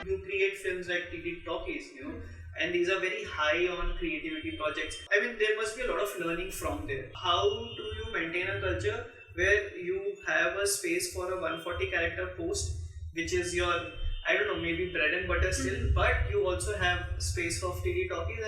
You create films like TT Talkies, and these are very high on creativity projects. I mean, there must be a lot of learning from there. How do you maintain a culture where you have a space for a 140 character post, which is your, I don't know, maybe bread and butter still, but you also have space for TT Talkies,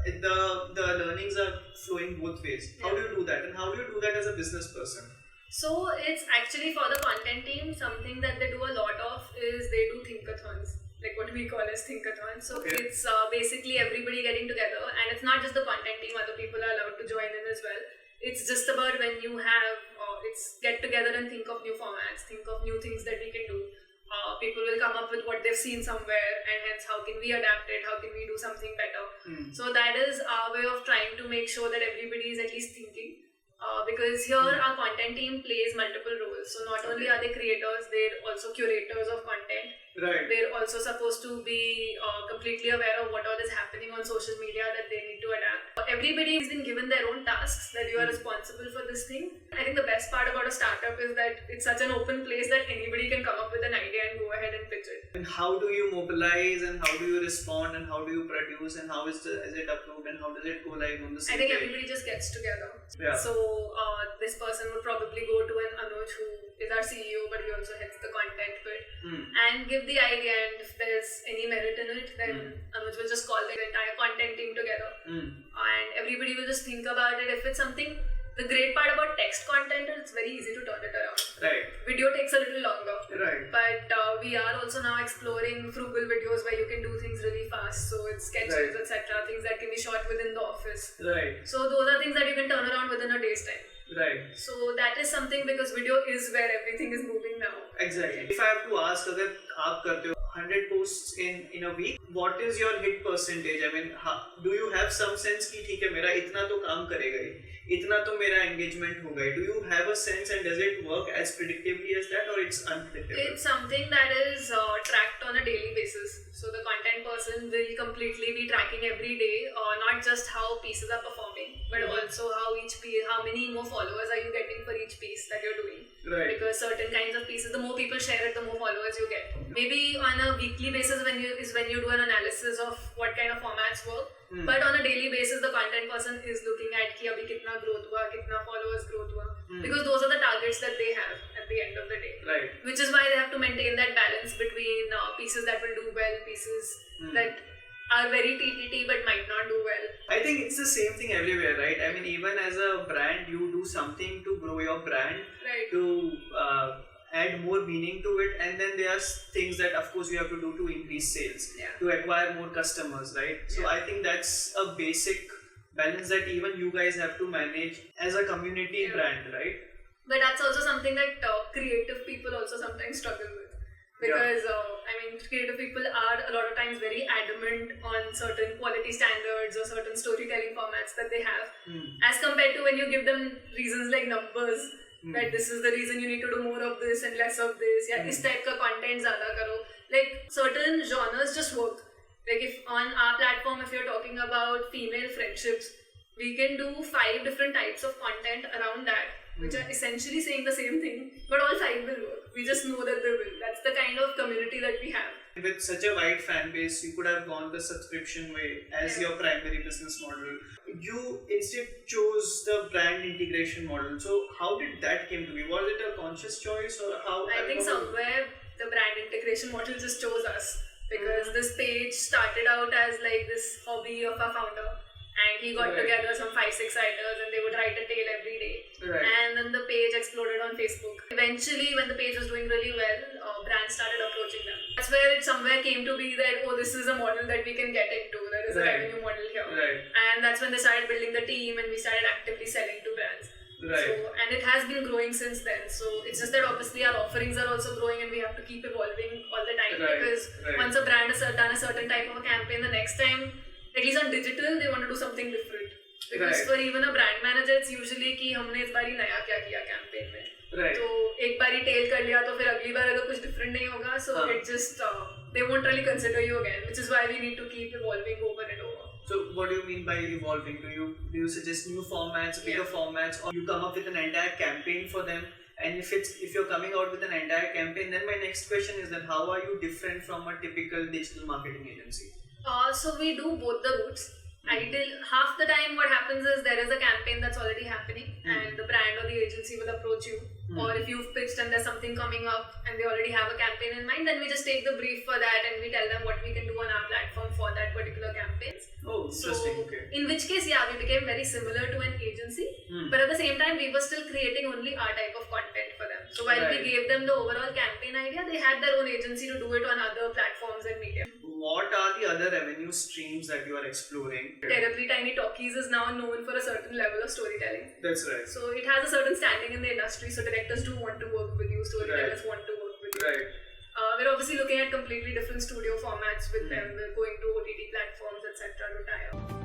and the learnings are flowing both ways. How do you do that, and how do you do that as a business person? So it's actually for the content team, something that they do a lot of is they do thinkathons, like what we call as thinkathons. So it's basically everybody getting together, and it's not just the content team, other people are allowed to join in as well. It's just about when you have, it's get together and think of new formats, think of new things that we can do. People will come up with what they've seen somewhere, and hence how can we adapt it, how can we do something better. So that is our way of trying to make sure that everybody is at least thinking. Because here our content team plays multiple roles. So not only are they creators, they're also curators of content. Right. They're also supposed to be completely aware of what all is happening on social media that they need to adapt. Everybody has been given their own tasks that you are responsible for this thing. I think the best part about a startup is that it's such an open place that anybody can come up with an idea and go ahead and pitch it. And how do you mobilize, and how do you respond, and how do you produce, and how is it approved, and how does it go live on the same I think day? everybody just gets together. Yeah. So this person would probably go to an Anuj, who is our CEO, but he also heads the content bit, and give the idea, and if there's any merit in it, then Anuj will just call the entire content team together, and everybody will just think about it. If it's something, the great part about text content is it's very easy to turn it around. Right. Video takes a little longer. Right. But we are also now exploring frugal videos where you can do things really fast. So it's sketches, etc. Things that can be shot within the office. Right. So those are things that you can turn around within a day's time. Right. So that is something, because video is where everything is moving now. Exactly. If I have to ask, अगर आप करते हो 100 posts in a week, what is your hit percentage? I mean, do you have some sense कि ठीक है मेरा इतना तो काम करेगा ही, इतना तो मेरा engagement होगा ही? Do you have a sense, and does it work as predictably as that, or it's unpredictable? It's something that is tracked on a daily basis. So the content person will completely be tracking every day, not just how pieces are performing, but also how each piece, how many more followers are you getting for each piece that you're doing. Right. Because certain kinds of pieces, the more people share it, the more followers you get. Maybe on a weekly basis when you do an analysis of what kind of formats work. But on a daily basis, the content person is looking at कि अभी कितना growth हुआ, कितना followers growth हुआ. Because those are the targets that they have at the end of the day. Right. Which is why they have to maintain that balance between pieces that will do well, pieces that are very TTT but might not do well. I think it's the same thing everywhere, right? I mean, even as a brand, you do something to grow your brand, Right. to add more meaning to it, and then there are things that of course you have to do to increase sales, to acquire more customers, right? So I think that's a basic balance that even you guys have to manage as a community brand, right? But that's also something that creative people also sometimes struggle with. Because, creative people are a lot of times very adamant on certain quality standards or certain storytelling formats that they have. As compared to when you give them reasons like numbers, that this is the reason you need to do more of this and less of this, is type ka content zyada karo. Like, certain genres just work. Like, if on our platform, if you're talking about female friendships, we can do 5 different types of content around that, which are essentially saying the same thing, but all 5 will work. We just know that they will. That's the kind of community that we have. With such a wide fan base, you could have gone the subscription way as your primary business model. You instead chose the brand integration model. So how did that came to be? Was it a conscious choice, or how? I think somewhere the brand integration model just chose us, because this page started out as like this hobby of our founder. And he got together some 5-6 writers, and they would write a tale every day. And then the page exploded on Facebook. Eventually, when the page was doing really well, brands started approaching them. That's where it somewhere came to be that, this is a model that we can get into. There is a revenue model here. And that's when they started building the team, and we started actively selling to brands. So, and it has been growing since then. So it's just that obviously our offerings are also growing, and we have to keep evolving all the time. Because once a brand has done a certain type of a campaign, the next time, at least on digital, they want to do something different. Because for even a brand manager, it's usually कि हमने इस बारी नया क्या किया campaign में. तो एक बारी tail कर लिया तो फिर अगली बार अगर कुछ different नहीं होगा, so it just they won't really consider you again, which is why we need to keep evolving over and over. So what do you mean by evolving? Do you suggest new formats, bigger formats, or you come up with an entire campaign for them And if you're coming out with an entire campaign, then my next question is that how are you different from a typical digital marketing agency? So we do both the routes. Ideal, half the time what happens is there is a campaign that's already happening and the brand or the agency will approach you. Or if you've pitched and there's something coming up and they already have a campaign in mind, then we just take the brief for that and we tell them what we can do on our platform for that particular campaign. Oh, interesting. Okay. In which case, yeah, we became very similar to an agency, but at the same time, we were still creating only our type of content for them. So while we gave them the overall campaign idea, they had their own agency to do it on other platforms and media. What are the other revenue streams that you are exploring? Terribly Tiny Talkies is now known for a certain level of storytelling. That's right. So it has a certain standing in the industry, so directors do want to work with you, storytellers want to work with you. Right. We're obviously looking at completely different studio formats with them. We're going to OTT platforms, etc. to tie up.